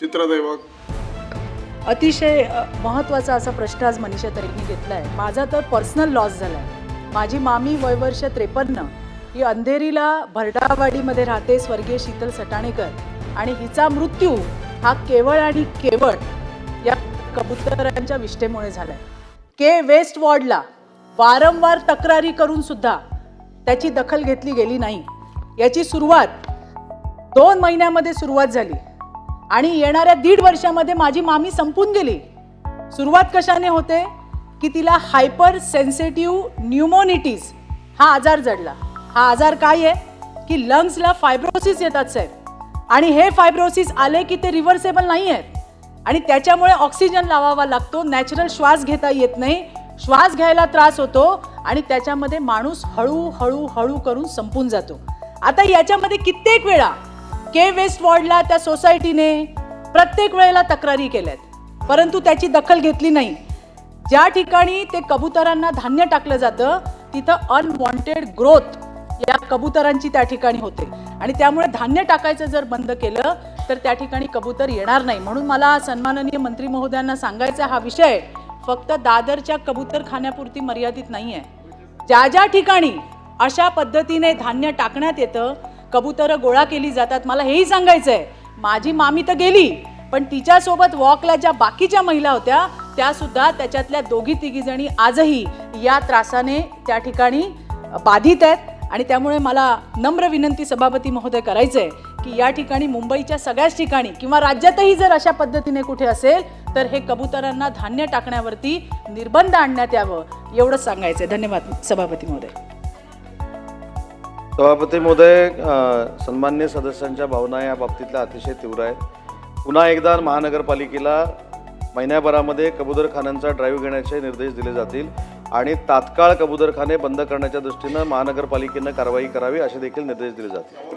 चित्रदैवक अतिशय महत्त्वाचा असा प्रश्न आज मनीषा ताईंनी घेतला आहे. माझा तर पर्सनल लॉस झाला आहे. माझी मामी वयवर्ष 53 ही अंधेरीला भरडावाडीमध्ये राहते, स्वर्गीय शीतल सटाणेकर, आणि हिचा मृत्यू हा केवळ आणि केवळ या कबुतरांच्या विष्ठेमुळे झाला आहे. के वेस्ट वॉर्डला वारंवार तक्रारी करून सुद्धा त्याची दखल घेतली गेली नाही. याची सुरुवात 2 महिन्यामध्ये सुरुवात झाली आणि येणाऱ्या 1.5 वर्षामध्ये माझी मामी संपून गेली. सुरुवात कशाने होते की तिला हायपर सेन्सिटिव्ह न्यूमोनिटीज हा आजार जडला. हा आजार काय आहे की लंग्सला फायब्रोसिस येतात साहेब, आणि हे फायब्रोसिस आले की ते रिव्हर्सेबल नाही आहेत आणि त्याच्यामुळे ऑक्सिजन लावावा लागतो. नॅचरल श्वास घेता येत नाही, श्वास घ्यायला त्रास होतो आणि त्याच्यामध्ये माणूस हळूहळू हळू करून संपून जातो. आता याच्यामध्ये कित्येक वेळा के वेस्ट वॉर्डला त्या सोसायटीने प्रत्येक वेळेला तक्रारी केल्यात, परंतु त्याची दखल घेतली नाही. ज्या ठिकाणी ते कबुतरांना धान्य टाकलं जातं तिथं अनवॉन्टेड ग्रोथ या कबुतरांची त्या ठिकाणी होते आणि त्यामुळे धान्य टाकायचं जर बंद केलं तर त्या ठिकाणी कबूतर येणार नाही. म्हणून मला सन्माननीय मंत्री महोदयांना सांगायचा हा विषय फक्त दादरच्या कबूतर खाण्यापुरती मर्यादित नाही आहे. ज्या ज्या ठिकाणी अशा पद्धतीने धान्य टाकण्यात येतं, कबुतरं गोळा केली जातात, मला हेही सांगायचं आहे, माझी मामी तर गेली पण तिच्यासोबत वॉकला ज्या बाकीच्या महिला होत्या त्या सुद्धा त्याच्यातल्या 2-3 जणी आजही या त्रासाने त्या ठिकाणी बाधित आहेत. आणि त्यामुळे मला नम्र विनंती सभापती महोदय करायचं आहे की या ठिकाणी मुंबईच्या सगळ्याच ठिकाणी किंवा राज्यातही जर अशा पद्धतीने कुठे असेल तर हे कबुतरांना धान्य टाकण्यावरती निर्बंध आणण्यात यावं, एवढंच सांगायचं आहे. धन्यवाद सभापती महोदय. सभापती महोदय, सन्मान्य सदस्यांच्या भावना या बाबतीतल्या अतिशय तीव्र आहेत. पुन्हा एकदा महानगरपालिकेला महिन्याभरामध्ये कबूतरखान्यांचा ड्राईव्ह घेण्याचे निर्देश दिले जातील आणि तात्काळ कबूतरखाने बंद करण्याच्या दृष्टीनं महानगरपालिकेनं कारवाई करावी असे देखील निर्देश दिले जातील.